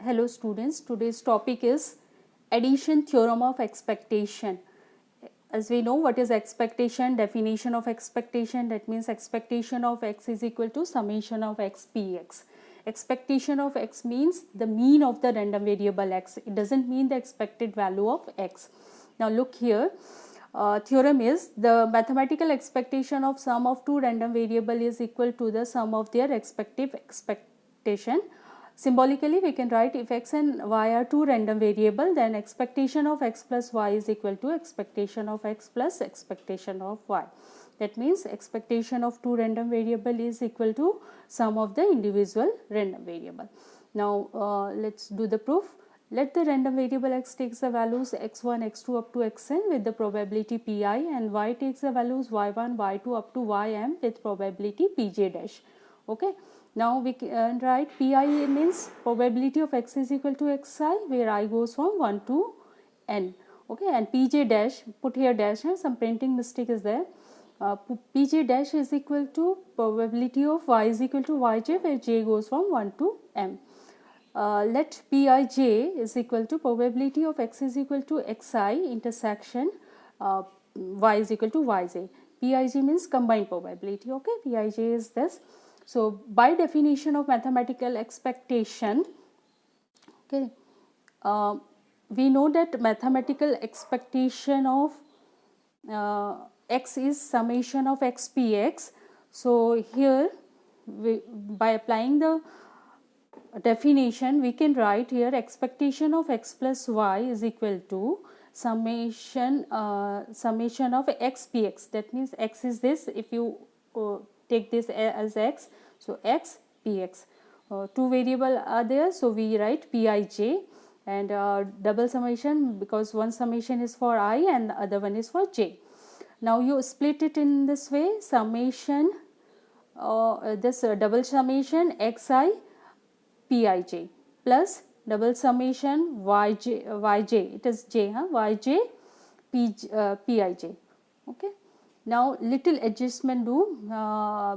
Hello students, today's topic is addition theorem of expectation. As we know what is expectation, definition of expectation, that means expectation of x is equal to summation of x px. Expectation of x means the mean of the random variable x. It doesn't mean the expected value of x. Now look here, theorem is the mathematical expectation of sum of two random variable is equal to the sum of their respective expectation. Symbolically we can write if x and y are two random variable, then expectation of x plus y is equal to expectation of x plus expectation of y. That means expectation of two random variable is equal to sum of the individual random variable. Now let's do the proof. Let the random variable x takes the values x1, x2 up to xn with the probability pi, and y takes the values y1, y2 up to ym with probability pj dash. Okay. Now we can write pi means probability of x is equal to xi, where I goes from 1 to n. Okay, and pj dash, put here dash, some printing mistake is there. Pj dash is equal to probability of y is equal to yj, where j goes from 1 to m. Let pij is equal to probability of x is equal to xi intersection y is equal to yj. Pij means combined probability. Okay, pij is this. So by definition of mathematical expectation, okay, we know that mathematical expectation of x is summation of x px. So here by applying the definition we can write here expectation of x plus y is equal to summation of x px. That means x is this, if you take this as x, so x px. Two variable are there, so we write pij, and double summation because one summation is for I and the other one is for j. Now you split it in this way, summation this double summation xi pij plus double summation yj, it is j, yj pij. Okay. Now little adjustment do,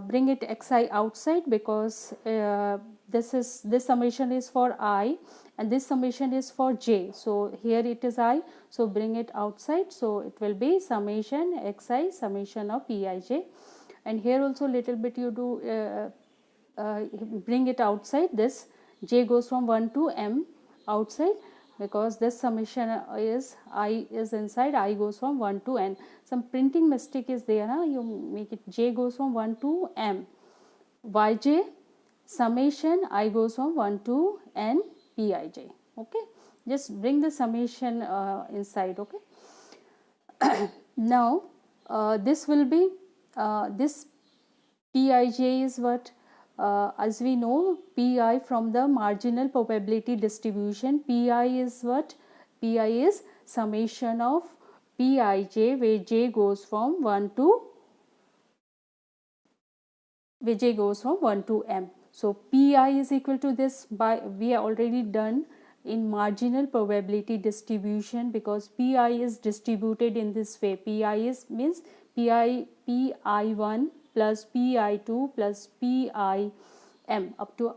bring it xi outside because this summation is for I and this summation is for j. So here it is I, so bring it outside, so it will be summation xi summation of pij, and here also little bit you do bring it outside. This j goes from 1 to m outside because this summation is I is inside, I goes from 1 to n. Some printing mistake is there, you make it j goes from 1 to m, yj summation I goes from 1 to n pij. Okay, just bring the summation inside. Okay. Now this will be this pij is what, as we know pi from the marginal probability distribution, pi is what, pi is summation of pij where j goes from 1 to m. So pi is equal to this, by we are already done in marginal probability distribution because pi is distributed in this way. Pi is means pi1 plus pi2 plus pim up to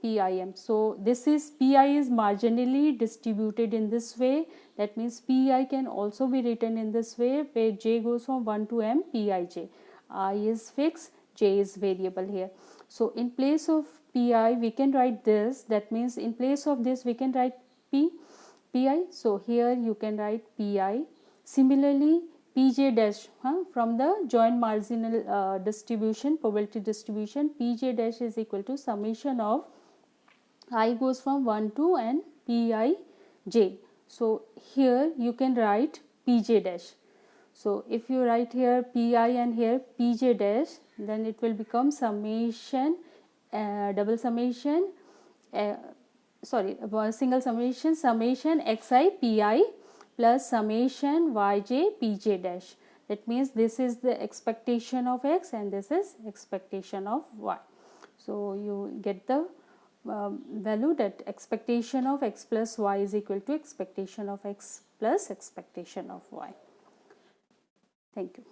pim. So this is pi is marginally distributed in this way. That means pi can also be written in this way where j goes from 1 to m pij. I is fixed, j is variable here. So in place of pi we can write this, that means in place of this we can write pi. So here you can write pi. Similarly pj dash from the joint marginal distribution, probability distribution, pj dash is equal to summation of I goes from 1 to n pij. So here you can write pj dash. So if you write here pi and here pj dash, then it will become summation double summation single summation xi pi plus summation yj pj dash. That means this is the expectation of x and this is expectation of y. So you get the value that expectation of x plus y is equal to expectation of x plus expectation of y. Thank you.